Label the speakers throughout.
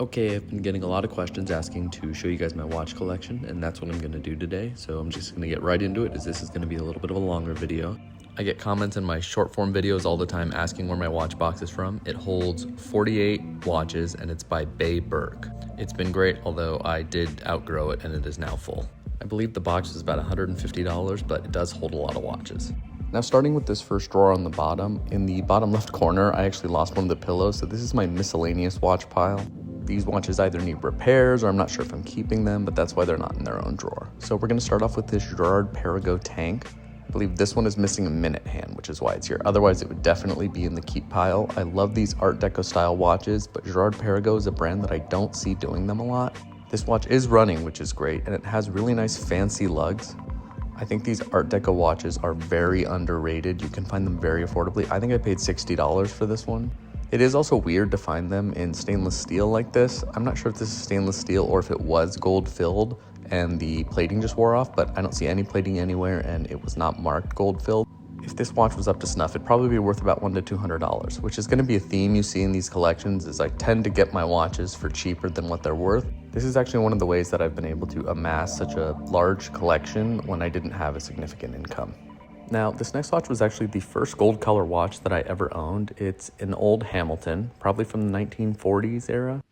Speaker 1: Okay, I've been getting a lot of questions asking to show you guys my watch collection, and that's what I'm going to do today. So I'm just going to get right into it, as this is going to be a little bit of a longer video. I get comments in my short form videos all the time asking where my watch box is from. It holds 48 watches and it's by Bay Burke. It's been great, although I did outgrow it and it is now full. I believe the box is about $150, but it does hold a lot of watches. Now, starting with this first drawer on the bottom, in the bottom left corner, I actually lost one of the pillows. So this is my miscellaneous watch pile. These watches either need repairs or I'm not sure if I'm keeping them, but that's why they're not in their own drawer. So we're going to start off with this Gerard Perregaux tank. I believe this one is missing a minute hand, which is why it's here. Otherwise, it would definitely be in the keep pile. I love these Art Deco style watches, but Gerard Perregaux is a brand that I don't see doing them a lot. This watch is running, which is great, and it has really nice fancy lugs. I think these Art Deco watches are very underrated. You can find them very affordably. I think I paid $60 for this one. It is also weird to find them in stainless steel like this. I'm not sure if this is stainless steel or if it was gold filled and the plating just wore off, but I don't see any plating anywhere and it was not marked gold filled. If this watch was up to snuff, it'd probably be worth about $100 to $200, which is going to be a theme you see in these collections, is I tend to get my watches for cheaper than what they're worth. This is actually one of the ways that I've been able to amass such a large collection when I didn't have a significant income. Now, this next watch was actually the first gold color watch that I ever owned. It's an old Hamilton, probably from the 1940s era.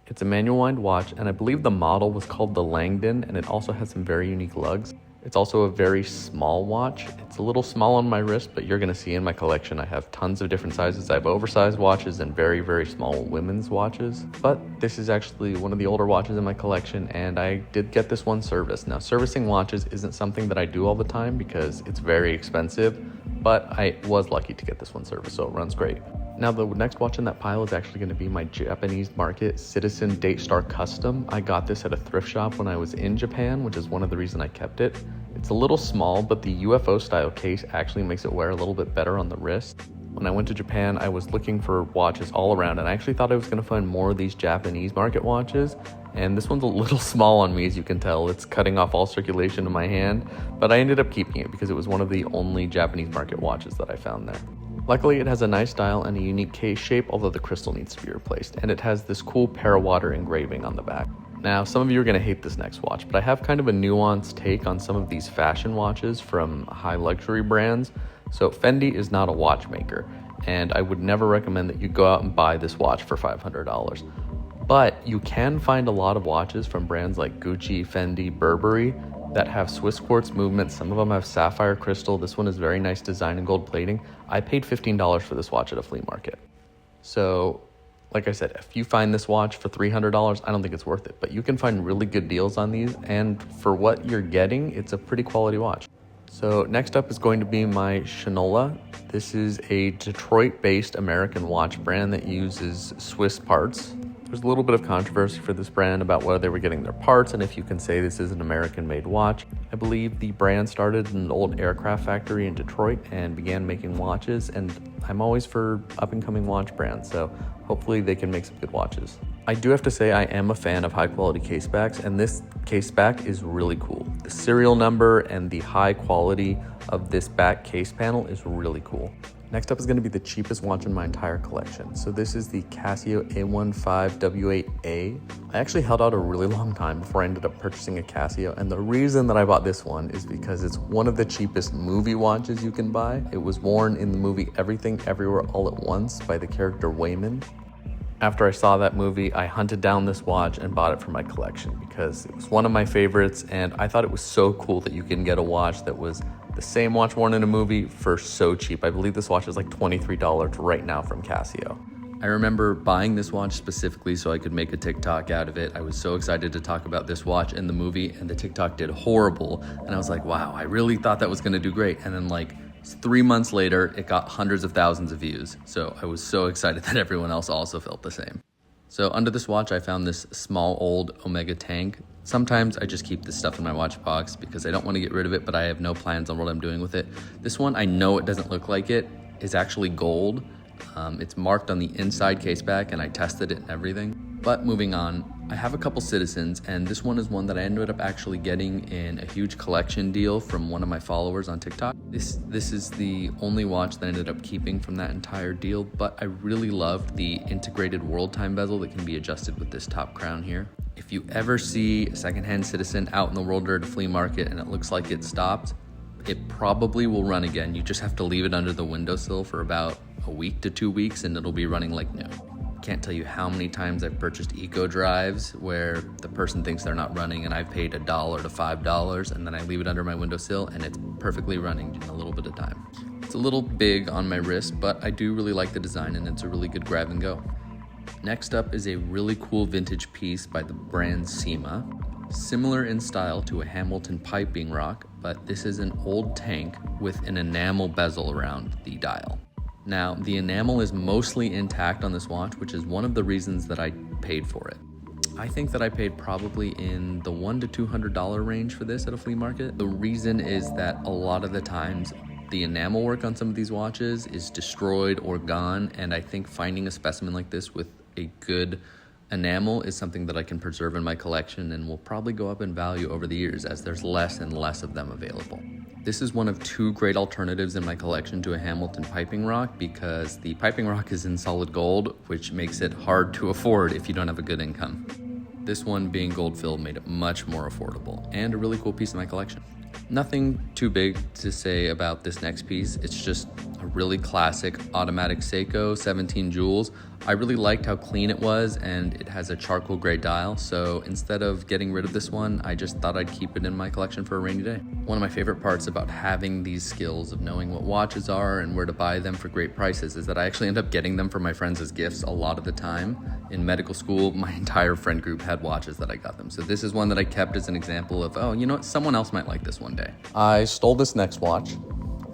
Speaker 1: It's a manual wind watch, and I believe the model was called the Langdon, and it also has some very unique lugs. It's also a very small watch. It's a little small on my wrist, but you're gonna see in my collection I have tons of different sizes. I have oversized watches and very, very small women's watches. But this is actually one of the older watches in my collection, and I did get this one serviced. Now, servicing watches isn't something that I do all the time because it's very expensive, but I was lucky to get this one serviced, so it runs great. Now, the next watch in that pile is actually going to be my Japanese market Citizen Datestar Custom. I got this at a thrift shop when I was in Japan, which is one of the reasons I kept it. It's a little small, but the UFO style case actually makes it wear a little bit better on the wrist. When I went to Japan, I was looking for watches all around, and I actually thought I was going to find more of these Japanese market watches. And this one's a little small on me, as you can tell. It's cutting off all circulation in my hand, but I ended up keeping it because it was one of the only Japanese market watches that I found there. Luckily, it has a nice dial and a unique case shape, although the crystal needs to be replaced, and it has this cool Parawater engraving on the back. Now, some of you are going to hate this next watch, but I have kind of a nuanced take on some of these fashion watches from high luxury brands. So Fendi is not a watchmaker, and I would never recommend that you go out and buy this watch for $500. But you can find a lot of watches from brands like Gucci, Fendi, Burberry that have Swiss quartz movements. Some of them have sapphire crystal. This one is very nice design and gold plating. I paid $15 for this watch at a flea market. So, like I said, if you find this watch for $300, I don't think it's worth it. But you can find really good deals on these, and for what you're getting, it's a pretty quality watch. So next up is going to be my Shinola. This is a Detroit-based American watch brand that uses Swiss parts. There's a little bit of controversy for this brand about whether they were getting their parts and if you can say this is an American-made watch. I believe the brand started in an old aircraft factory in Detroit and began making watches, and I'm always for up-and-coming watch brands, so hopefully they can make some good watches. I do have to say I am a fan of high-quality casebacks, and this caseback is really cool. The serial number and the high quality of this back case panel is really cool. Next up is going to be the cheapest watch in my entire collection. So this is the Casio A15W8A. I actually held out a really long time before I ended up purchasing a Casio, and the reason that I bought this one is because it's one of the cheapest movie watches you can buy. It was worn in the movie Everything Everywhere All at Once by the character Wayman. After I saw that movie, I hunted down this watch and bought it for my collection because it was one of my favorites, and I thought it was so cool that you can get a watch that was the same watch worn in a movie for so cheap. I believe this watch is like $23 right now from Casio. I remember buying this watch specifically so I could make a TikTok out of it. I was so excited to talk about this watch in the movie, and the TikTok did horrible. And I was like, wow, I really thought that was gonna do great. And then like 3 months later, it got hundreds of thousands of views. So I was so excited that everyone else also felt the same. So under this watch, I found this small old Omega tank. Sometimes I just keep this stuff in my watch box because I don't want to get rid of it, but I have no plans on what I'm doing with it. This one, I know it doesn't look like it, is actually gold. It's marked on the inside case back, and I tested it and everything. But moving on, I have a couple Citizens, and this one is one that I ended up actually getting in a huge collection deal from one of my followers on TikTok. This is the only watch that I ended up keeping from that entire deal, but I really loved the integrated world time bezel that can be adjusted with this top crown here. If you ever see a secondhand Citizen out in the world or at a flea market and it looks like it stopped, it probably will run again. You just have to leave it under the windowsill for about a week to 2 weeks and it'll be running like new. Can't tell you how many times I've purchased eco drives where the person thinks they're not running and I've paid $1 to $5 and then I leave it under my windowsill and it's perfectly running in a little bit of time. It's a little big on my wrist, but I do really like the design and it's a really good grab and go. Next up is a really cool vintage piece by the brand Yema. Similar in style to a Hamilton piping rock, but this is an old tank with an enamel bezel around the dial. Now, the enamel is mostly intact on this watch, which is one of the reasons that I paid for it. I think that I paid probably in the $100 to $200 range for this at a flea market. The reason is that a lot of the times the enamel work on some of these watches is destroyed or gone, and I think finding a specimen like this with a good enamel is something that I can preserve in my collection and will probably go up in value over the years as there's less and less of them available. This is one of two great alternatives in my collection to a Hamilton piping rock because the piping rock is in solid gold, which makes it hard to afford if you don't have a good income. This one being gold filled made it much more affordable and a really cool piece in my collection. Nothing too big to say about this next piece. It's just a really classic automatic Seiko, 17 jewels. I really liked how clean it was and it has a charcoal gray dial. So instead of getting rid of this one, I just thought I'd keep it in my collection for a rainy day. One of my favorite parts about having these skills of knowing what watches are and where to buy them for great prices is that I actually end up getting them for my friends as gifts a lot of the time. In medical school, my entire friend group had watches that I got them. So this is one that I kept as an example of, oh, you know what, someone else might like this one day. I stole this next watch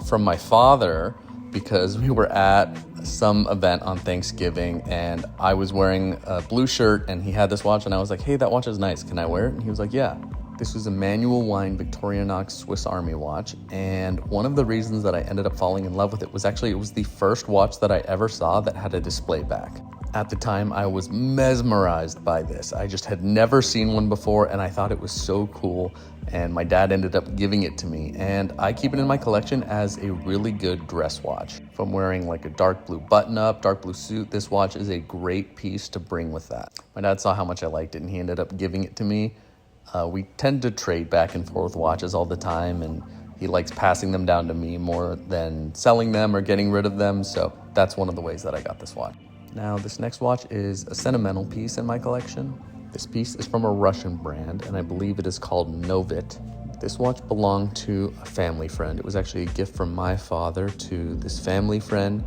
Speaker 1: from my father because we were at some event on Thanksgiving and I was wearing a blue shirt and he had this watch and I was like, hey, that watch is nice. Can I wear it? And he was like, yeah. This was a manual wind Victorinox Swiss Army watch. And one of the reasons that I ended up falling in love with it was actually, it was the first watch that I ever saw that had a display back. At the time, I was mesmerized by this. I just had never seen one before and I thought it was so cool. And my dad ended up giving it to me. And I keep it in my collection as a really good dress watch. If I'm wearing like a dark blue button-up, dark blue suit, this watch is a great piece to bring with that. My dad saw how much I liked it and he ended up giving it to me. We tend to trade back and forth watches all the time and he likes passing them down to me more than selling them or getting rid of them. So that's one of the ways that I got this watch. Now, this next watch is a sentimental piece in my collection. This piece is from a Russian brand, and I believe it is called Novit. This watch belonged to a family friend. It was actually a gift from my father to this family friend.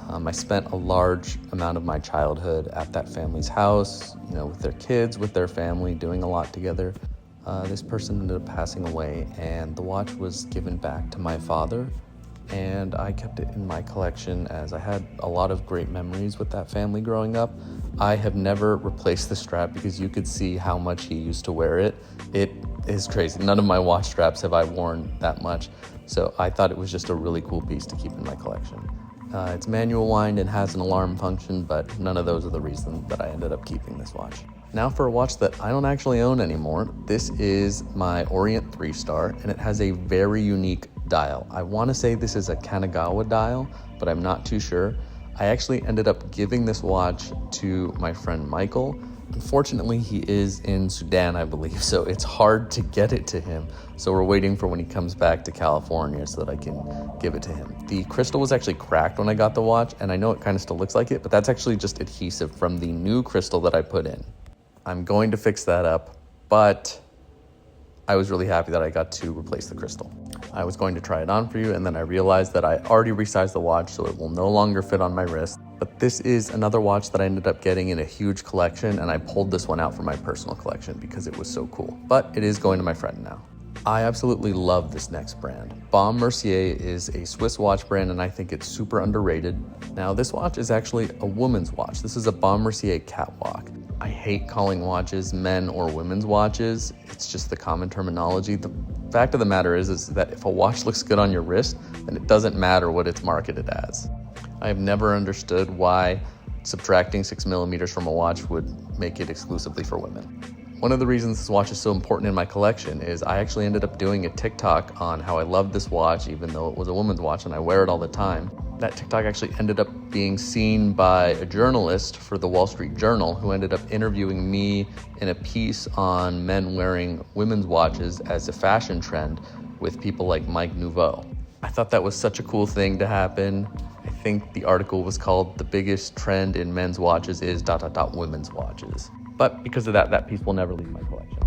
Speaker 1: I spent a large amount of my childhood at that family's house, with their kids, with their family, doing a lot together. This person ended up passing away, and the watch was given back to my father. And I kept it in my collection as I had a lot of great memories with that family growing up. I have never replaced the strap because you could see how much he used to wear it. It is crazy. None of my watch straps have I worn that much. So I thought it was just a really cool piece to keep in my collection. It's manual wind and has an alarm function, but none of those are the reason that I ended up keeping this watch. Now for a watch that I don't actually own anymore. This is my Orient 3-star, and it has a very unique dial. I want to say this is a Kanagawa dial, but I'm not too sure. I actually ended up giving this watch to my friend Michael. Unfortunately, he is in Sudan, I believe, so it's hard to get it to him. So we're waiting for when he comes back to California so that I can give it to him. The crystal was actually cracked when I got the watch, and I know it kind of still looks like it, but that's actually just adhesive from the new crystal that I put in. I'm going to fix that up, but I was really happy that I got to replace the crystal. I was going to try it on for you, and then I realized that I already resized the watch, so it will no longer fit on my wrist. But this is another watch that I ended up getting in a huge collection, and I pulled this one out for my personal collection because it was so cool. But it is going to my friend now. I absolutely love this next brand. Baume Mercier is a Swiss watch brand, and I think it's super underrated. Now, this watch is actually a woman's watch. This is a Baume Mercier catwalk. I hate calling watches men or women's watches. It's just the common terminology. The fact of the matter is that if a watch looks good on your wrist, then it doesn't matter what it's marketed as. I have never understood why subtracting 6 millimeters from a watch would make it exclusively for women. One of the reasons this watch is so important in my collection is I actually ended up doing a TikTok on how I love this watch, even though it was a woman's watch and I wear it all the time. That TikTok actually ended up being seen by a journalist for the Wall Street Journal who ended up interviewing me in a piece on men wearing women's watches as a fashion trend with people like Mike Nouveau. I thought that was such a cool thing to happen. I think the article was called "The Biggest Trend in Men's Watches is ... women's watches." But because of that, that piece will never leave my collection.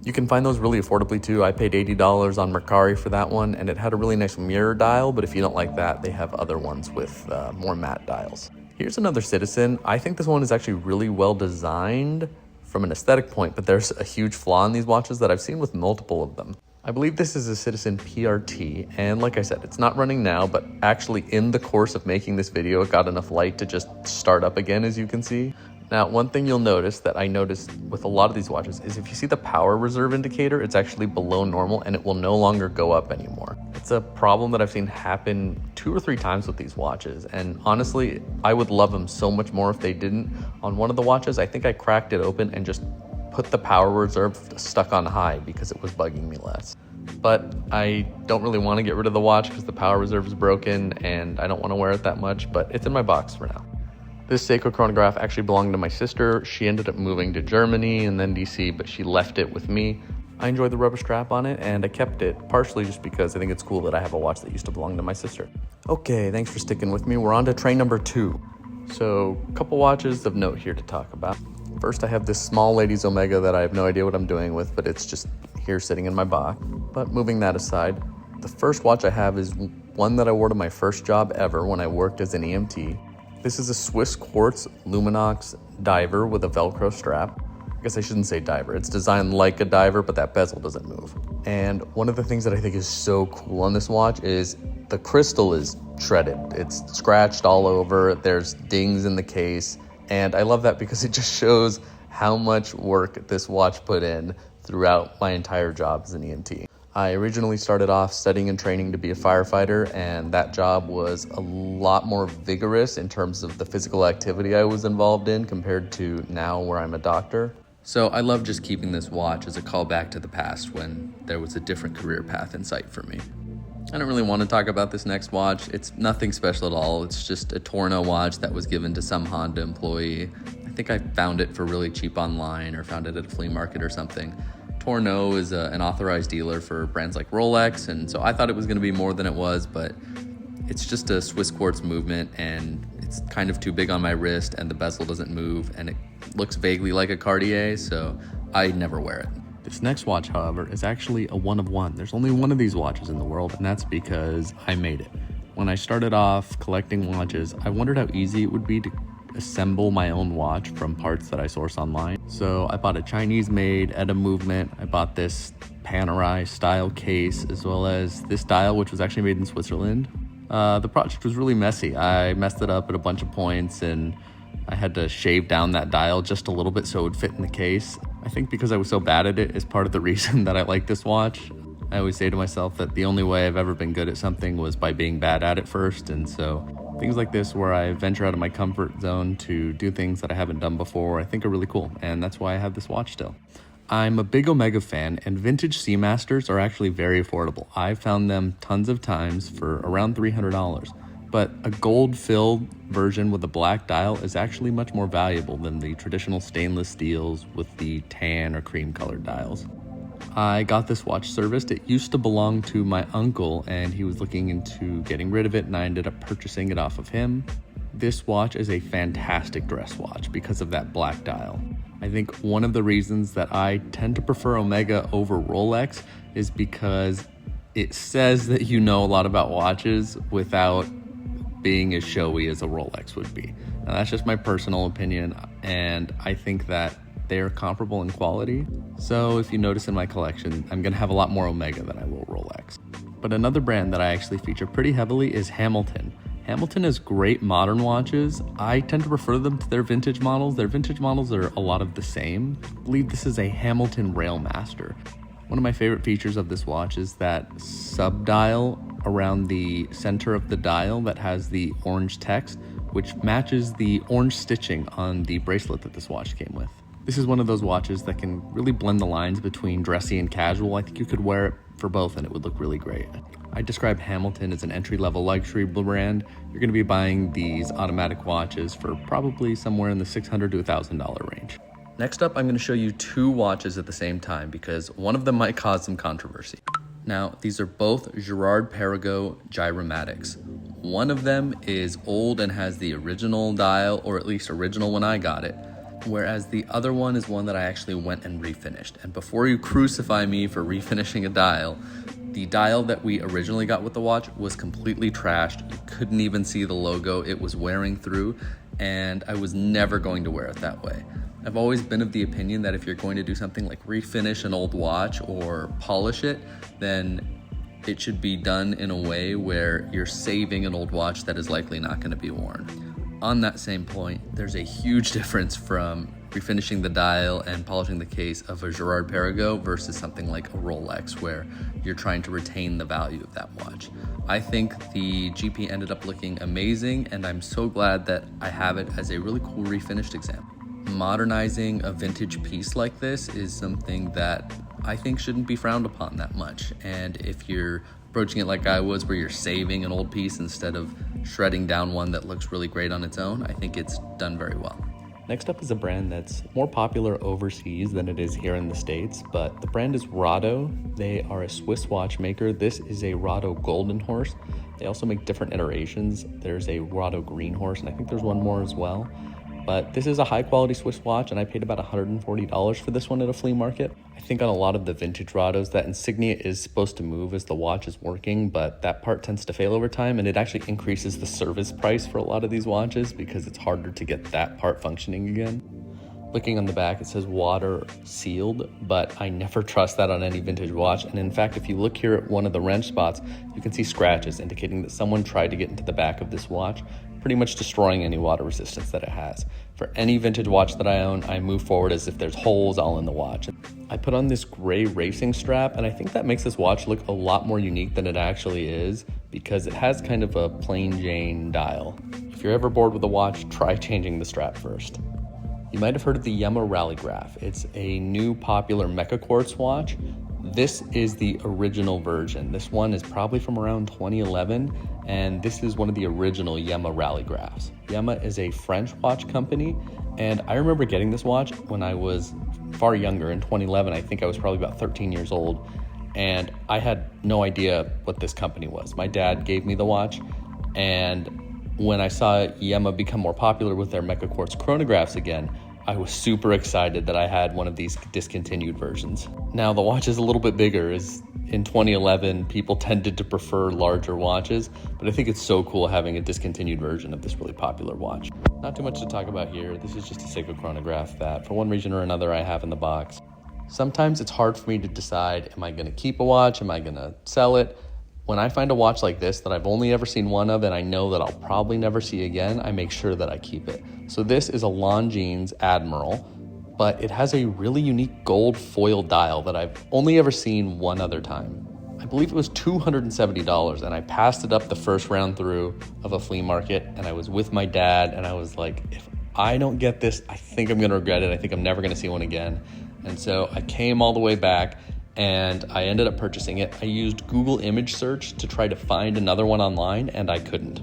Speaker 1: You can find those really affordably too. I paid $80 on Mercari for that one, and it had a really nice mirror dial, but if you don't like that, they have other ones with more matte dials. Here's another Citizen. I think this one is actually really well designed from an aesthetic point, but there's a huge flaw in these watches that I've seen with multiple of them. I believe this is a Citizen PRT, and like I said, it's not running now, but actually in the course of making this video, it got enough light to just start up again, as you can see. Now, one thing you'll notice that I noticed with a lot of these watches is if you see the power reserve indicator, it's actually below normal and it will no longer go up anymore. It's a problem that I've seen happen 2 or 3 times with these watches, and honestly, I would love them so much more if they didn't. On one of the watches, I think I cracked it open and just put the power reserve stuck on high because it was bugging me less. But I don't really want to get rid of the watch because the power reserve is broken and I don't want to wear it that much, but it's in my box for now. This Seiko chronograph actually belonged to my sister. She ended up moving to Germany and then DC, but she left it with me. I enjoyed the rubber strap on it and I kept it, partially just because I think it's cool that I have a watch that used to belong to my sister. Okay, thanks for sticking with me. We're on to train number 2. So, a couple watches of note here to talk about. First, I have this small ladies Omega that I have no idea what I'm doing with, but it's just here sitting in my box. But moving that aside, the first watch I have is one that I wore to my first job ever when I worked as an EMT. This is a Swiss quartz Luminox diver with a Velcro strap. I guess I shouldn't say diver. It's designed like a diver, but that bezel doesn't move. And one of the things that I think is so cool on this watch is the crystal is shredded. It's scratched all over. There's dings in the case. And I love that because it just shows how much work this watch put in throughout my entire job as an EMT. I originally started off studying and training to be a firefighter, and that job was a lot more vigorous in terms of the physical activity I was involved in compared to now where I'm a doctor. So I love just keeping this watch as a callback to the past when there was a different career path in sight for me. I don't really want to talk about this next watch. It's nothing special at all. It's just a Torno watch that was given to some Honda employee. I think I found it for really cheap online or found it at a flea market or something. Torno is an authorized dealer for brands like Rolex, and so I thought it was going to be more than it was, but it's just a Swiss quartz movement, and it's kind of too big on my wrist, and the bezel doesn't move, and it looks vaguely like a Cartier, so I never wear it. This next watch, however, is actually a one of one. There's only one of these watches in the world, and that's because I made it. When I started off collecting watches, I wondered how easy it would be to assemble my own watch from parts that I source online. So I bought a Chinese-made Eda movement. I bought this panerai style case, as well as this dial, which was actually made in Switzerland. The project was really messy. I messed it up at a bunch of points, and I had to shave down that dial just a little bit so it would fit in the case. I think because I was so bad at it is part of the reason that I like this watch. I always say to myself that the only way I've ever been good at something was by being bad at it first, and so things like this where I venture out of my comfort zone to do things that I haven't done before, I think are really cool, and that's why I have this watch still. I'm a big Omega fan, and vintage Seamasters are actually very affordable. I've found them tons of times for around $300, but a gold-filled version with a black dial is actually much more valuable than the traditional stainless steels with the tan or cream-colored dials. I got this watch serviced. It used to belong to my uncle, and he was looking into getting rid of it, and I ended up purchasing it off of him. This watch is a fantastic dress watch because of that black dial. I think one of the reasons that I tend to prefer Omega over Rolex is because it says that you know a lot about watches without being as showy as a Rolex would be. Now, that's just my personal opinion, and I think that they are comparable in quality. So if you notice in my collection, I'm gonna have a lot more Omega than I will Rolex. But another brand that I actually feature pretty heavily is Hamilton. Hamilton has great modern watches. I tend to prefer them to their vintage models. Their vintage models are a lot of the same. I believe this is a Hamilton Railmaster. One of my favorite features of this watch is that sub-dial around the center of the dial that has the orange text, which matches the orange stitching on the bracelet that this watch came with. This is one of those watches that can really blend the lines between dressy and casual. I think you could wear it for both and it would look really great. I describe Hamilton as an entry-level luxury brand. You're gonna be buying these automatic watches for probably somewhere in the $600 to $1,000 range. Next up, I'm gonna show you two watches at the same time because one of them might cause some controversy. Now, these are both Gerard Perregaux gyromatics. One of them is old and has the original dial, or at least original when I got it, whereas the other one is one that I actually went and refinished. And before you crucify me for refinishing a dial, the dial that we originally got with the watch was completely trashed. You couldn't even see the logo. It was wearing through, and I was never going to wear it that way. I've always been of the opinion that if you're going to do something like refinish an old watch or polish it, then it should be done in a way where you're saving an old watch that is likely not going to be worn. On that same point, there's a huge difference from refinishing the dial and polishing the case of a Gerard Perregaux versus something like a Rolex, where you're trying to retain the value of that watch. I think the GP ended up looking amazing, and I'm so glad that I have it as a really cool refinished example. Modernizing a vintage piece like this is something that I think shouldn't be frowned upon that much. And if you're approaching it like I was, where you're saving an old piece instead of shredding down one that looks really great on its own, I think it's done very well. Next up is a brand that's more popular overseas than it is here in the States, but the brand is Rado. They are a Swiss watchmaker. This is a Rado Golden Horse. They also make different iterations. There's a Rado Green Horse, and I think there's one more as well. But this is a high quality Swiss watch, and I paid about $140 for this one at a flea market. I think on a lot of the vintage Rados, that insignia is supposed to move as the watch is working, but that part tends to fail over time, and it actually increases the service price for a lot of these watches because it's harder to get that part functioning again. Looking on the back, it says water sealed, but I never trust that on any vintage watch. And in fact, if you look here at one of the wrench spots, you can see scratches indicating that someone tried to get into the back of this watch, pretty much destroying any water resistance that it has. For any vintage watch that I own, I move forward as if there's holes all in the watch. I put on this gray racing strap, and I think that makes this watch look a lot more unique than it actually is because it has kind of a plain Jane dial. If you're ever bored with a watch, try changing the strap first. You might have heard of the Yema Rallygraph. It's a new popular mecha quartz watch. This is the original version. This one is probably from around 2011, and this is one of the original Yema Rallygraphs. Yema is a French watch company, and I remember getting this watch when I was far younger. In 2011, I think I was probably about 13 years old, and I had no idea what this company was. My dad gave me the watch, and when I saw Yema become more popular with their mecha quartz chronographs again, I was super excited that I had one of these discontinued versions. Now the watch is a little bit bigger, as in 2011 people tended to prefer larger watches, but I think it's so cool having a discontinued version of this really popular watch. Not too much to talk about here. This is just a seiko chronograph that for one reason or another I have in the box. Sometimes it's hard for me to decide, am I gonna keep a watch, am I gonna sell it? When I find a watch like this that I've only ever seen one of and I know that I'll probably never see again, I make sure that I keep it. So this is a Longines Admiral, but it has a really unique gold foil dial that I've only ever seen one other time. I believe it was $270, and I passed it up the first round through of a flea market, and I was with my dad, and I was like, if I don't get this, I think I'm gonna regret it. I think I'm never gonna see one again. And so I came all the way back, and I ended up purchasing it. I used Google image search to try to find another one online, and I couldn't.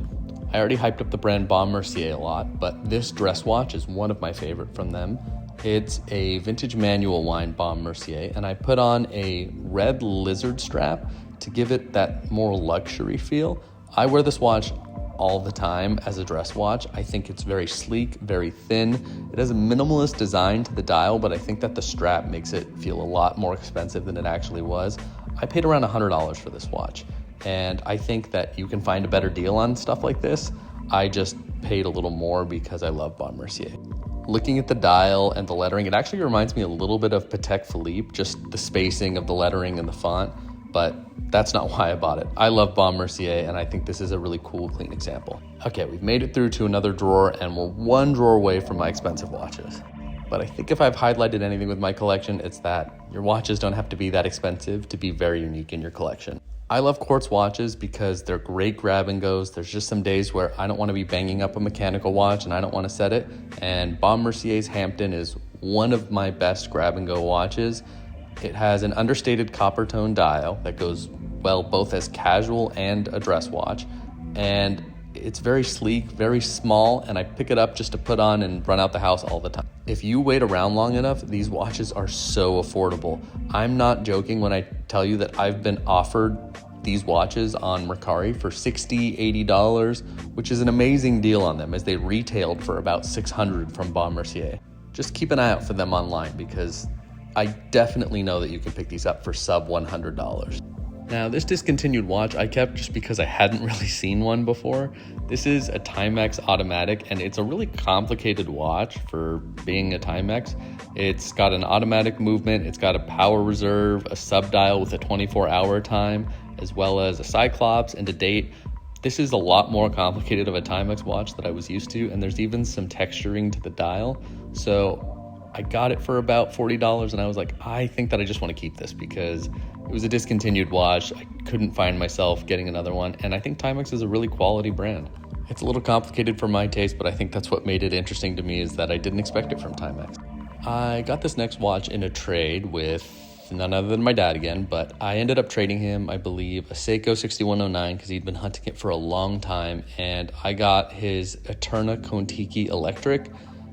Speaker 1: I already hyped up the brand Baume Mercier a lot, but this dress watch is one of my favorite from them. It's a vintage manual line Baume Mercier, and I put on a red lizard strap to give it that more luxury feel. I wear this watch all the time as a dress watch. I think it's very sleek, very thin. It has a minimalist design to the dial, but I think that the strap makes it feel a lot more expensive than it actually was. I paid around $100 for this watch, and I think that you can find a better deal on stuff like this. I just paid a little more because I love Baume Mercier. Looking at the dial and the lettering, it actually reminds me a little bit of Patek Philippe, just the spacing of the lettering and the font, but that's not why I bought it. I love Baume Mercier, and I think this is a really cool, clean example. Okay, we've made it through to another drawer, and we're one drawer away from my expensive watches. But I think if I've highlighted anything with my collection, it's that your watches don't have to be that expensive to be very unique in your collection. I love quartz watches because they're great grab and goes. There's just some days where I don't want to be banging up a mechanical watch and I don't want to set it. And Baume Mercier's Hampton is one of my best grab-and-go watches. It has an understated copper tone dial that goes well both as casual and a dress watch, and it's very sleek, very small, and I pick it up just to put on and run out the house all the time. If you wait around long enough, these watches are so affordable. I'm not joking when I tell you that I've been offered these watches on Mercari for $60, $80, which is an amazing deal on them, as they retailed for about $600 from Baume Mercier. Just keep an eye out for them online, because I definitely know that you can pick these up for sub $100. Now, this discontinued watch I kept just because I hadn't really seen one before. This is a timex automatic, and it's a really complicated watch for being a timex. It's got an automatic movement, it's got a power reserve, a sub-dial with a 24-hour time, as well as a cyclops and a date. This is a lot more complicated of a timex watch that I was used to, and there's even some texturing to the dial. So I got it for about $40, and I was like, I think that I just want to keep this because it was a discontinued watch. I couldn't find myself getting another one, and I think Timex is a really quality brand. It's a little complicated for my taste, but I think that's what made it interesting to me, is that I didn't expect it from Timex. I got this next watch in a trade with none other than my dad again, but I ended up trading him, I believe, a Seiko 6109 because he'd been hunting it for a long time, and I got his Eterna Kontiki electric.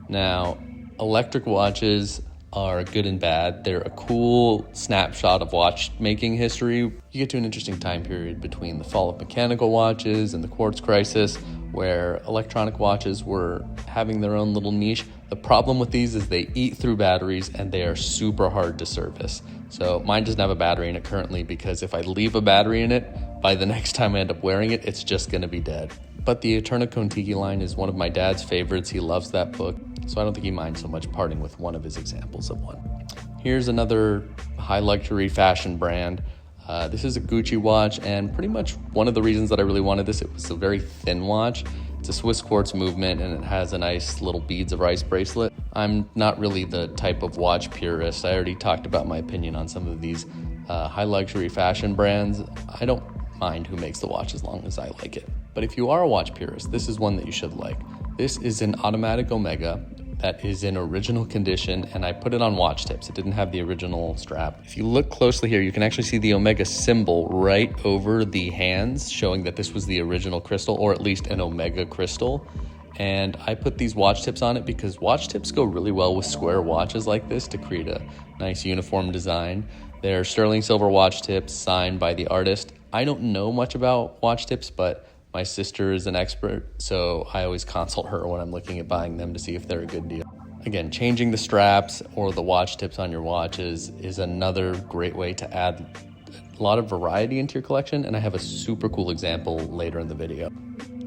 Speaker 1: Now, electric watches are good and bad. They're a cool snapshot of watchmaking history. You get to an interesting time period between the fall of mechanical watches and the quartz crisis, where electronic watches were having their own little niche. The problem with these is they eat through batteries and they are super hard to service. So mine doesn't have a battery in it currently, because if I leave a battery in it, by the next time I end up wearing it, it's just gonna be dead. But the Eterna Kontiki line is one of my dad's favorites. He loves that book, so I don't think he minds so much parting with one of his examples of one. Here's another high luxury fashion brand. This is a Gucci watch, and pretty much one of the reasons that I really wanted this, it was a very thin watch. It's a Swiss quartz movement, and it has a nice little beads of rice bracelet. I'm not really the type of watch purist. I already talked about my opinion on some of these high luxury fashion brands. I don't mind who makes the watch as long as I like it. But if you are a watch purist, this is one that you should like. This is an automatic Omega that is in original condition, and I put it on watch tips. It didn't have the original strap. If you look closely here, you can actually see the Omega symbol right over the hands, showing that this was the original crystal, or at least an Omega crystal. And I put these watch tips on it because watch tips go really well with square watches like this to create a nice uniform design. They're sterling silver watch tips signed by the artist. I don't know much about watch tips, but my sister is an expert, so I always consult her when I'm looking at buying them to see if they're a good deal. Again, changing the straps or the watch tips on your watches is another great way to add a lot of variety into your collection, and I have a super cool example later in the video.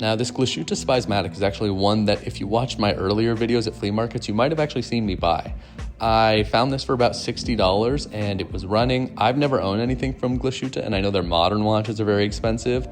Speaker 1: Now, this Glashütte Spysmatic is actually one that if you watched my earlier videos at flea markets, you might have actually seen me buy. I found this for about $60, and it was running. I've never owned anything from Glashütte, and I know their modern watches are very expensive,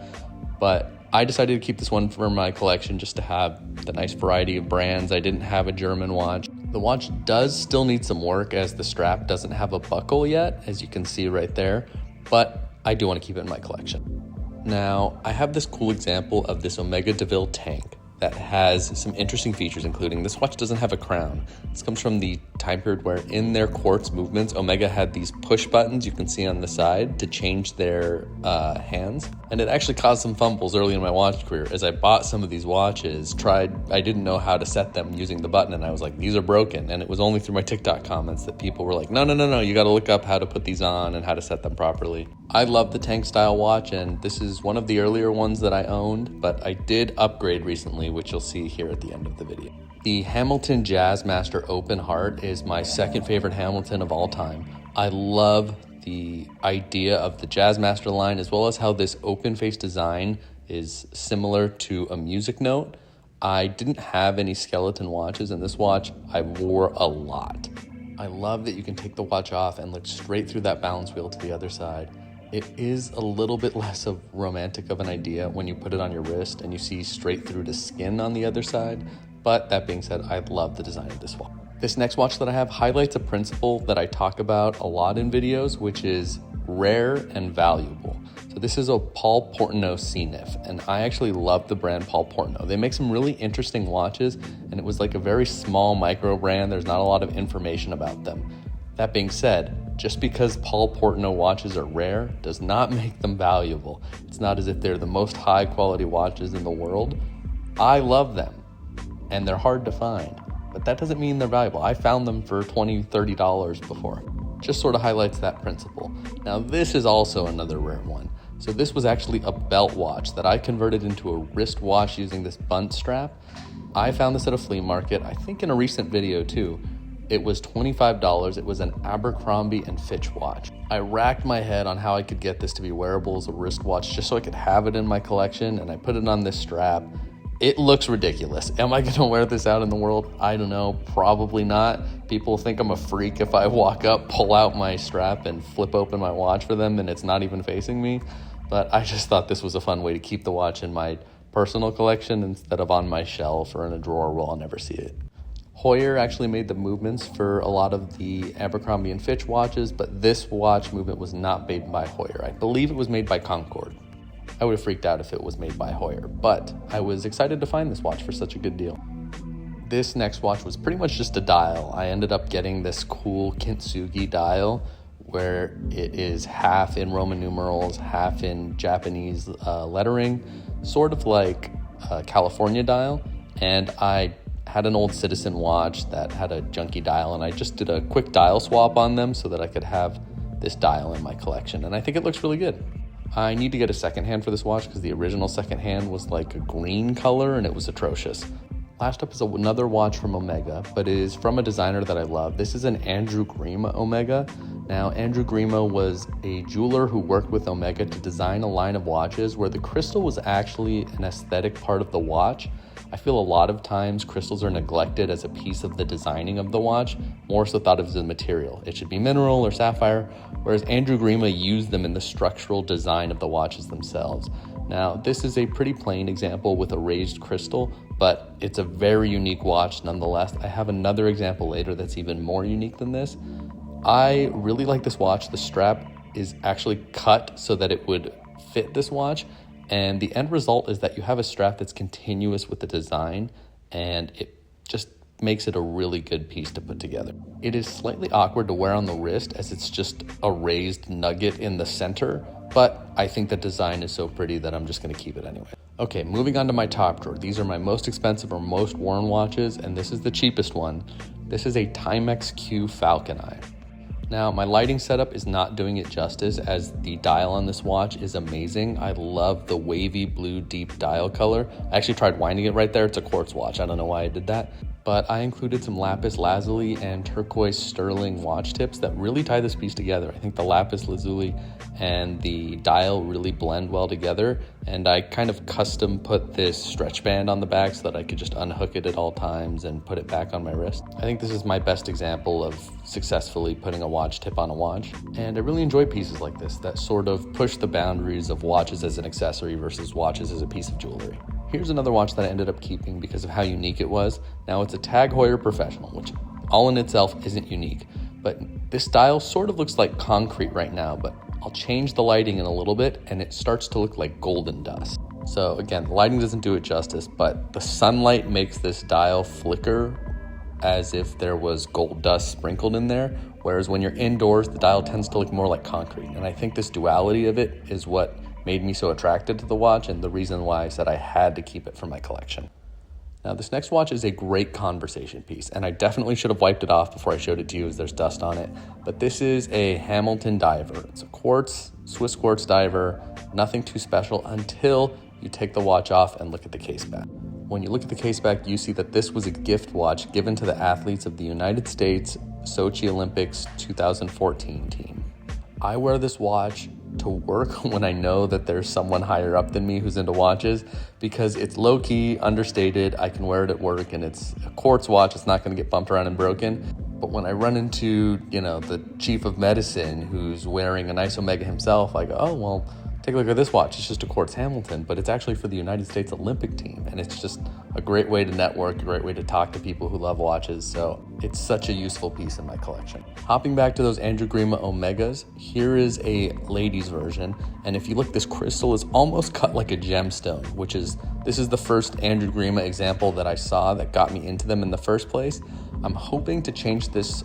Speaker 1: but I decided to keep this one for my collection just to have the nice variety of brands. I didn't have a German watch. The watch does still need some work, as the strap doesn't have a buckle yet, as you can see right there, but I do want to keep it in my collection. Now, I have this cool example of this Omega DeVille tank that has some interesting features, including this watch doesn't have a crown. This comes from the time period where in their quartz movements, Omega had these push buttons you can see on the side to change their hands. And it actually caused some fumbles early in my watch career. As I bought some of these watches, I didn't know how to set them using the button, and I was like, these are broken. And it was only through my TikTok comments that people were like, no, you gotta look up how to put these on and how to set them properly. I love the tank style watch, and this is one of the earlier ones that I owned, but I did upgrade recently, which you'll see here at the end of the video. The Hamilton Jazzmaster Open Heart is my second favorite Hamilton of all time. I love the idea of the Jazzmaster line, as well as how this open face design is similar to a music note. I didn't have any skeleton watches, and this watch I wore a lot. I love that you can take the watch off and look straight through that balance wheel to the other side. It is a little bit less of romantic of an idea when you put it on your wrist and you see straight through to skin on the other side. But that being said, I love the design of this watch. This next watch that I have highlights a principle that I talk about a lot in videos, which is rare and valuable. So this is a Paul Portneau C-Nif, and I actually love the brand Paul Portneau. They make some really interesting watches, and it was like a very small micro brand. There's not a lot of information about them. That being said, just because Paul Portneau watches are rare does not make them valuable. It's not as if they're the most high quality watches in the world. I love them, and they're hard to find, but that doesn't mean they're valuable. I found them for $20, $30 before. Just sort of highlights that principle. Now this is also another rare one. So this was actually a belt watch that I converted into a wrist watch using this bunt strap. I found this at a flea market, I think in a recent video too. It was $25. It was an Abercrombie & Fitch watch. I racked my head on how I could get this to be wearable as a wristwatch just so I could have it in my collection, and I put it on this strap. It looks ridiculous. Am I gonna wear this out in the world? I don't know, probably not. People think I'm a freak if I walk up, pull out my strap, and flip open my watch for them and it's not even facing me. But I just thought this was a fun way to keep the watch in my personal collection instead of on my shelf or in a drawer where I'll never see it. Heuer actually made the movements for a lot of the Abercrombie & Fitch watches, but this watch movement was not made by Heuer. I believe it was made by Concord. I would have freaked out if it was made by Heuer, but I was excited to find this watch for such a good deal. This next watch was pretty much just a dial. I ended up getting this cool kintsugi dial where it is half in Roman numerals, half in Japanese lettering, sort of like a California dial. And I had an old Citizen watch that had a junky dial, and I just did a quick dial swap on them so that I could have this dial in my collection. And I think it looks really good. I need to get a second hand for this watch because the original second hand was like a green color and it was atrocious. Last up is another watch from Omega, but it is from a designer that I love. This is an Andrew Grima Omega. Now, Andrew Grima was a jeweler who worked with Omega to design a line of watches where the crystal was actually an aesthetic part of the watch. I feel a lot of times crystals are neglected as a piece of the designing of the watch, more so thought of as a material. It should be mineral or sapphire, whereas Andrew Grima used them in the structural design of the watches themselves. Now, this is a pretty plain example with a raised crystal, but it's a very unique watch nonetheless. I have another example later that's even more unique than this. I really like this watch. The strap is actually cut so that it would fit this watch, and the end result is that you have a strap that's continuous with the design, and it just makes it a really good piece to put together. It is slightly awkward to wear on the wrist as it's just a raised nugget in the center, but I think the design is so pretty that I'm just gonna keep it anyway. Okay, moving on to my top drawer. These are my most expensive or most worn watches, and this is the cheapest one. This is a Timex Q Falcon Eye. Now, my lighting setup is not doing it justice as the dial on this watch is amazing. I love the wavy blue deep dial color. I actually tried winding it right there. It's a quartz watch. I don't know why I did that. But I included some lapis lazuli and turquoise sterling watch tips that really tie this piece together. I think the lapis lazuli and the dial really blend well together, and I kind of custom put this stretch band on the back so that I could just unhook it at all times and put it back on my wrist. I think this is my best example of successfully putting a watch tip on a watch, and I really enjoy pieces like this that sort of push the boundaries of watches as an accessory versus watches as a piece of jewelry. Here's another watch that I ended up keeping because of how unique it was. Now, it's a Tag Heuer Professional, which all in itself isn't unique, but this dial sort of looks like concrete right now, but I'll change the lighting in a little bit and it starts to look like golden dust. So again, the lighting doesn't do it justice, but the sunlight makes this dial flicker as if there was gold dust sprinkled in there, whereas when you're indoors, the dial tends to look more like concrete. And I think this duality of it is what made me so attracted to the watch and the reason why I said I had to keep it for my collection. Now, this next watch is a great conversation piece, and I definitely should have wiped it off before I showed it to you as there's dust on it, but this is a Hamilton diver. It's a quartz, Swiss quartz diver, nothing too special until you take the watch off and look at the case back. When you look at the case back, you see that this was a gift watch given to the athletes of the United States Sochi Olympics 2014 team. I wear this watch to work when I know that there's someone higher up than me who's into watches because it's low-key, understated, I can wear it at work, and it's a quartz watch, it's not gonna get bumped around and broken. But when I run into, the chief of medicine who's wearing a nice Omega himself, I go, oh, well, Take a look at this watch. It's just a quartz Hamilton, but it's actually for the United States Olympic team. And it's just a great way to network, a great way to talk to people who love watches. So it's such a useful piece in my collection. Hopping back to those Andrew Grima Omegas, here is a ladies version. And if you look, this crystal is almost cut like a gemstone, this is the first Andrew Grima example that I saw that got me into them in the first place. I'm hoping to change this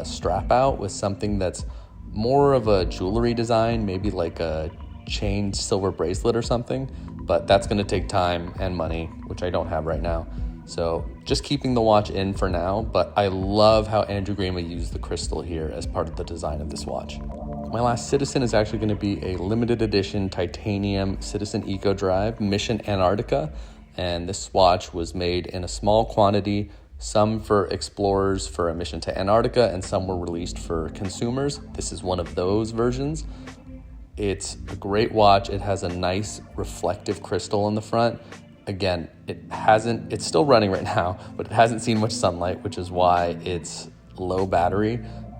Speaker 1: strap out with something that's more of a jewelry design, maybe like a chain silver bracelet or something, but that's going to take time and money, which I don't have right now. So just keeping the watch in for now, but I love how Andrew Grima used the crystal here as part of the design of this watch. My last Citizen is actually going to be a limited edition titanium Citizen Eco Drive Mission Antarctica, and this watch was made in a small quantity, some for explorers for a mission to Antarctica, and some were released for consumers. This is one of those versions. It's a great watch. It has a nice reflective crystal in the front. Again, it's still running right now, but it hasn't seen much sunlight, which is why it's low battery.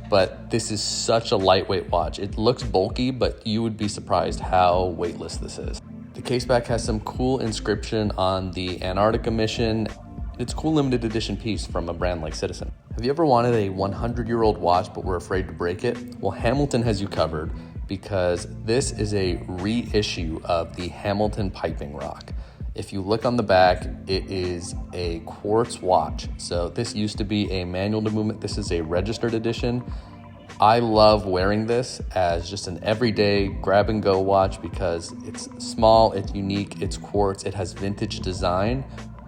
Speaker 1: But this is such a lightweight watch. It looks bulky, but you would be surprised how weightless this is. The caseback has some cool inscription on the Antarctica mission. It's a cool limited edition piece from a brand like Citizen. Have you ever wanted a 100-year-old watch but were afraid to break it? Well, Hamilton has you covered, because this is a reissue of the Hamilton piping rock. If you look on the back, it is a quartz watch. So this used to be a manual to movement. This is a registered edition. I love wearing this as just an everyday grab and go watch because it's small, it's unique, it's quartz, it has vintage design,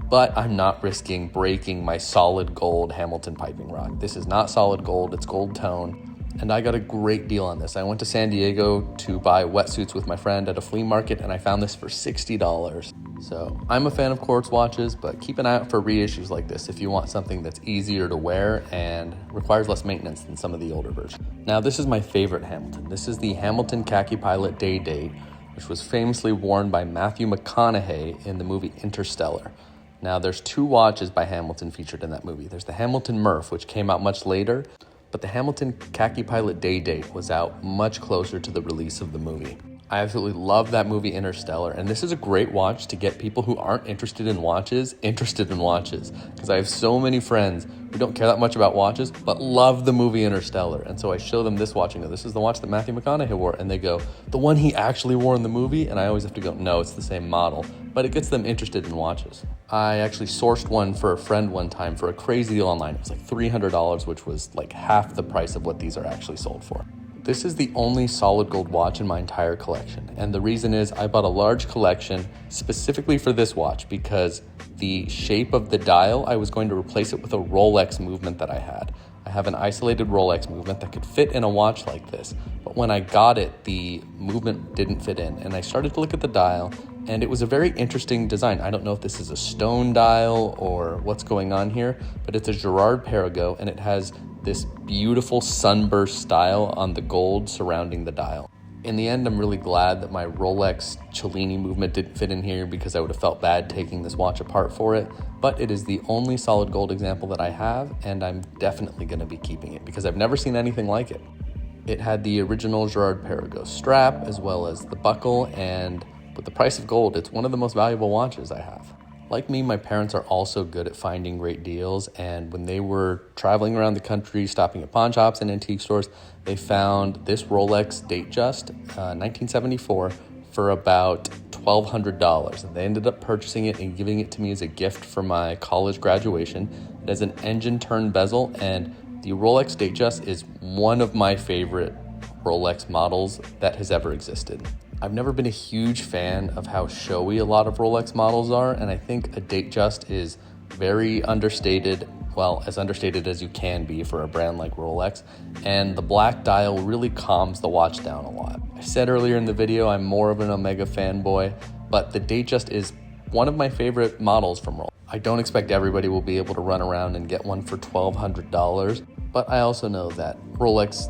Speaker 1: but I'm not risking breaking my solid gold Hamilton piping rock. This is not solid gold, it's gold tone. And I got a great deal on this. I went to San Diego to buy wetsuits with my friend at a flea market, and I found this for $60. So I'm a fan of quartz watches, but keep an eye out for reissues like this if you want something that's easier to wear and requires less maintenance than some of the older versions. Now, this is my favorite Hamilton. This is the Hamilton Khaki Pilot Day Date, which was famously worn by Matthew McConaughey in the movie Interstellar. Now, there's two watches by Hamilton featured in that movie. There's the Hamilton Murph, which came out much later, but the Hamilton Khaki Pilot Day Date was out much closer to the release of the movie. I absolutely love that movie Interstellar, and this is a great watch to get people who aren't interested in watches, because I have so many friends who don't care that much about watches, but love the movie Interstellar, and so I show them this watch and go, this is the watch that Matthew McConaughey wore, and they go, the one he actually wore in the movie? And I always have to go, no, it's the same model, but it gets them interested in watches. I actually sourced one for a friend one time for a crazy deal online. It was like $300, which was like half the price of what these are actually sold for. This is the only solid gold watch in my entire collection, and the reason is I bought a large collection specifically for this watch because the shape of the dial, I was going to replace it with a Rolex movement that I had. I have an isolated Rolex movement that could fit in a watch like this, but when I got it, the movement didn't fit in, and I started to look at the dial, and it was a very interesting design. I don't know if this is a stone dial or what's going on here, but it's a Gerard Perregaux, and it has this beautiful sunburst style on the gold surrounding the dial. In the end, I'm really glad that my Rolex Cellini movement didn't fit in here because I would have felt bad taking this watch apart for it, but it is the only solid gold example that I have, and I'm definitely going to be keeping it because I've never seen anything like it. It had the original Gerard Perregaux strap as well as the buckle, and with the price of gold, it's one of the most valuable watches I have. Like me, my parents are also good at finding great deals, and when they were traveling around the country, stopping at pawn shops and antique stores, they found this Rolex Datejust 1974 for about $1,200, and they ended up purchasing it and giving it to me as a gift for my college graduation. It has an engine turn bezel, and the Rolex Datejust is one of my favorite Rolex models that has ever existed. I've never been a huge fan of how showy a lot of Rolex models are, and I think a Datejust is very understated, well, as understated as you can be for a brand like Rolex, and the black dial really calms the watch down a lot. I said earlier in the video I'm more of an Omega fanboy, but the Datejust is one of my favorite models from Rolex. I don't expect everybody will be able to run around and get one for $1,200, but I also know that Rolex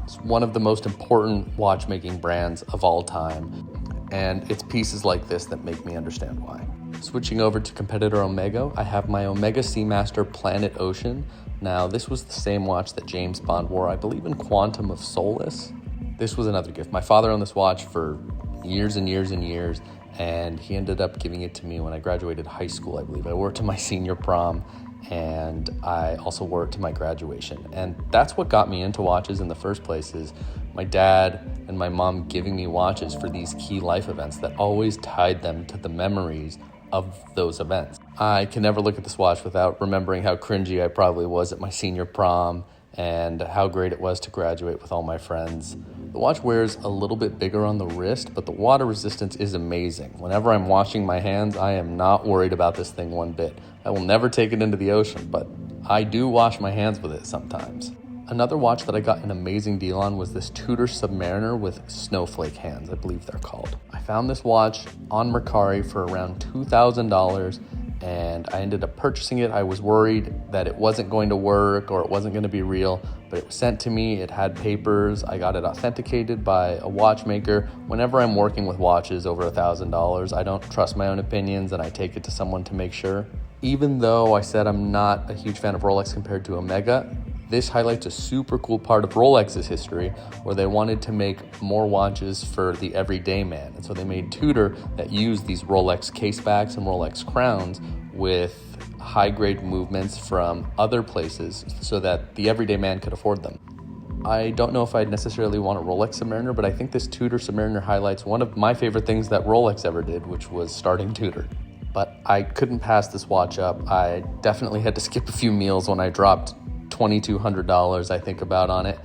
Speaker 1: is one of the most important watchmaking brands of all time, and it's pieces like this that make me understand why. Switching over to competitor Omega, I have my Omega Seamaster Planet Ocean. Now, this was the same watch that James Bond wore, I believe in Quantum of Solace. This was another gift. My father owned this watch for years and years and years, and he ended up giving it to me when I graduated high school, I believe. I wore it to my senior prom, and I also wore it to my graduation. And that's what got me into watches in the first place, is my dad and my mom giving me watches for these key life events that always tied them to the memories of those events. I can never look at this watch without remembering how cringy I probably was at my senior prom and how great it was to graduate with all my friends. The watch wears a little bit bigger on the wrist, but the water resistance is amazing. Whenever I'm washing my hands, I am not worried about this thing one bit. I will never take it into the ocean, but I do wash my hands with it sometimes. Another watch that I got an amazing deal on was this Tudor Submariner with snowflake hands, I believe they're called. I found this watch on Mercari for around $2,000, and I ended up purchasing it. I was worried that it wasn't going to work or it wasn't going to be real, but it was sent to me. It had papers. I got it authenticated by a watchmaker. Whenever I'm working with watches over $1,000, I don't trust my own opinions and I take it to someone to make sure. Even though I said I'm not a huge fan of Rolex compared to Omega, this highlights a super cool part of Rolex's history where they wanted to make more watches for the everyday man. And so they made Tudor that used these Rolex casebacks and Rolex crowns with high-grade movements from other places so that the everyday man could afford them. I don't know if I'd necessarily want a Rolex Submariner, but I think this Tudor Submariner highlights one of my favorite things that Rolex ever did, which was starting Tudor. But I couldn't pass this watch up. I definitely had to skip a few meals when I dropped $2,200, I think, about on it.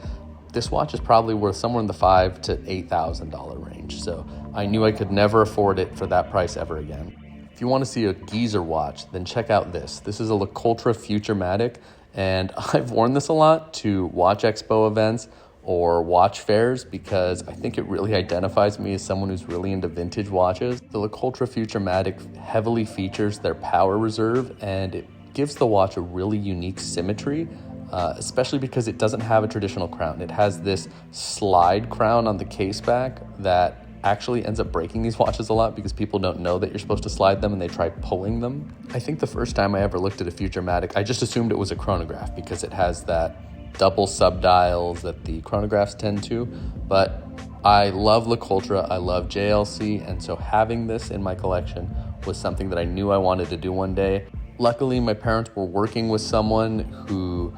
Speaker 1: This watch is probably worth somewhere in the $5,000 to $8,000 range, so I knew I could never afford it for that price ever again. If you want to see a geezer watch, then check out this. This is a Lultra futurmatic, and I've worn this a lot to watch expo events or watch fairs because I think it really identifies me as someone who's really into vintage watches. The Lultra futurmatic heavily features their power reserve, and it gives the watch a really unique symmetry, especially because it doesn't have a traditional crown. It has this slide crown on the case back that actually ends up breaking these watches a lot because people don't know that you're supposed to slide them and they try pulling them. I think the first time I ever looked at a futurmatic, I just assumed it was a chronograph because it has that double subdials that the chronographs tend to, but I love Lultra, I love JLC, and so having this in my collection was something that I knew I wanted to do one day. Luckily, my parents were working with someone who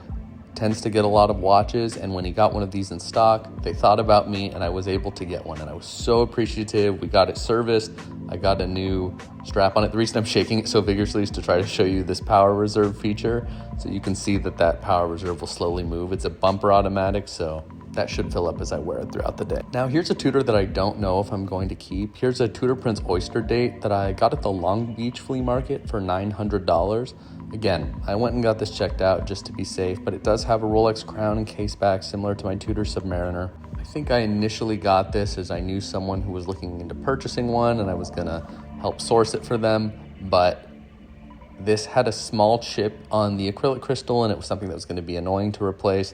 Speaker 1: tends to get a lot of watches, and when he got one of these in stock, they thought about me and I was able to get one, and I was so appreciative. We got it serviced. I got a new strap on it. The reason I'm shaking it so vigorously is to try to show you this power reserve feature, so you can see that that power reserve will slowly move. It's a bumper automatic, so that should fill up as I wear it throughout the day. Now here's a Tudor that I don't know if I'm going to keep. Here's a Tudor Prince Oyster date that I got at the Long Beach flea market for $900. Again, I went and got this checked out just to be safe, but it does have a Rolex crown and case back similar to my Tudor Submariner. I think I initially got this as I knew someone who was looking into purchasing one and I was gonna help source it for them, but this had a small chip on the acrylic crystal and it was something that was gonna be annoying to replace.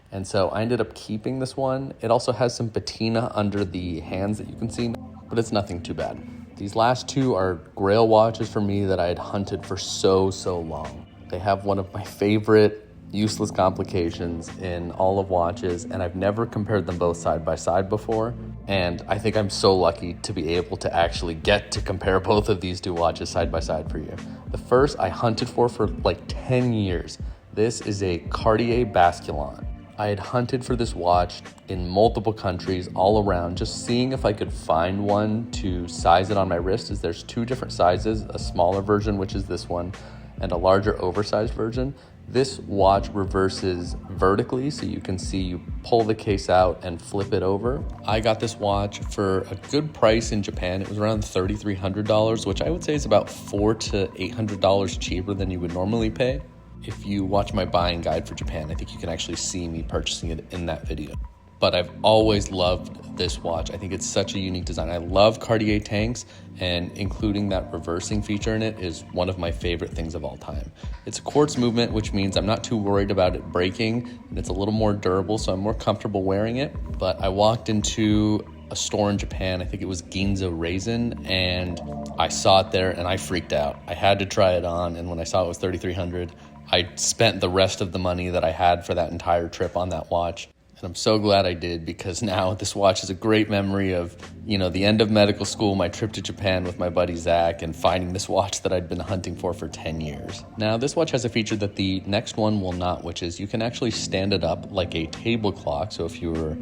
Speaker 1: And so I ended up keeping this one. It also has some patina under the hands that you can see, but it's nothing too bad. These last two are grail watches for me that I had hunted for so long. They have one of my favorite useless complications in all of watches, and I've never compared them both side by side before. And I think I'm so lucky to be able to actually get to compare both of these two watches side by side for you. The first I hunted for like 10 years. This is a Cartier Basculin. I had hunted for this watch in multiple countries all around, just seeing if I could find one to size it on my wrist, as there's two different sizes, a smaller version, which is this one, and a larger oversized version. This watch reverses vertically, so you can see you pull the case out and flip it over. I got this watch for a good price in Japan. It was around $3,300, which I would say is about $400 to $800 cheaper than you would normally pay. If you watch my buying guide for Japan, I think you can actually see me purchasing it in that video. But I've always loved this watch. I think it's such a unique design. I love Cartier tanks, and including that reversing feature in it is one of my favorite things of all time. It's a quartz movement, which means I'm not too worried about it breaking, and it's a little more durable, so I'm more comfortable wearing it. But I walked into a store in Japan, I think it was Ginza Raisin, and I saw it there and I freaked out. I had to try it on, and when I saw it was $3,300, I spent the rest of the money that I had for that entire trip on that watch. And I'm so glad I did, because now this watch is a great memory of, the end of medical school, my trip to Japan with my buddy Zach, and finding this watch that I'd been hunting for 10 years. Now, this watch has a feature that the next one will not, which is you can actually stand it up like a table clock. So if you were,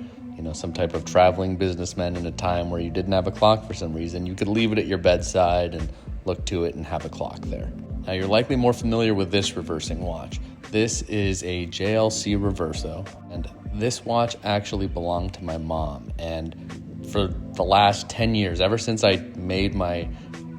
Speaker 1: some type of traveling businessman in a time where you didn't have a clock for some reason, you could leave it at your bedside and look to it and have a clock there. Now, you're likely more familiar with this reversing watch. This is a JLC Reverso, and this watch actually belonged to my mom. And for the last 10 years, ever since I made my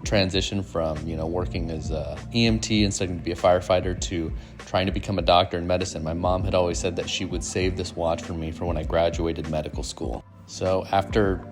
Speaker 1: transition from, working as a EMT and studying to be a firefighter to trying to become a doctor in medicine, my mom had always said that she would save this watch for me for when I graduated medical school. So after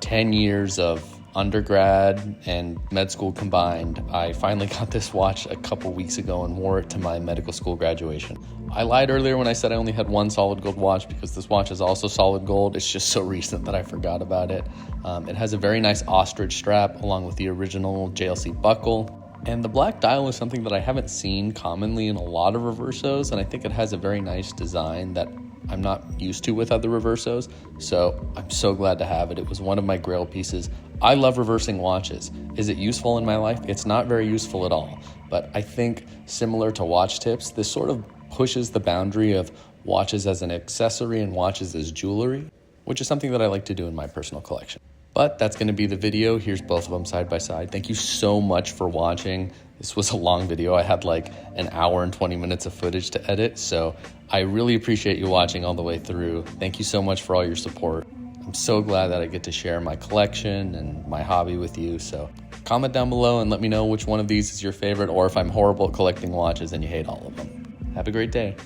Speaker 1: 10 years of undergrad and med school combined, I finally got this watch a couple weeks ago and wore it to my medical school graduation. I lied earlier when I said I only had one solid gold watch, because this watch is also solid gold. It's just so recent that I forgot about it. It has a very nice ostrich strap along with the original JLC buckle. And the black dial is something that I haven't seen commonly in a lot of Reversos, and I think it has a very nice design that I'm not used to with other Reversos, so I'm so glad to have it. It was one of my grail pieces. I love reversing watches. Is it useful in my life? It's not very useful at all, but I think similar to watch tips, this sort of pushes the boundary of watches as an accessory and watches as jewelry, which is something that I like to do in my personal collection. But that's going to be the video. Here's both of them side by side. Thank you so much for watching. This was a long video. I had like an hour and 20 minutes of footage to edit, so I really appreciate you watching all the way through. Thank you so much for all your support. I'm so glad that I get to share my collection and my hobby with you. So comment down below and let me know which one of these is your favorite, or if I'm horrible at collecting watches and you hate all of them. Have a great day.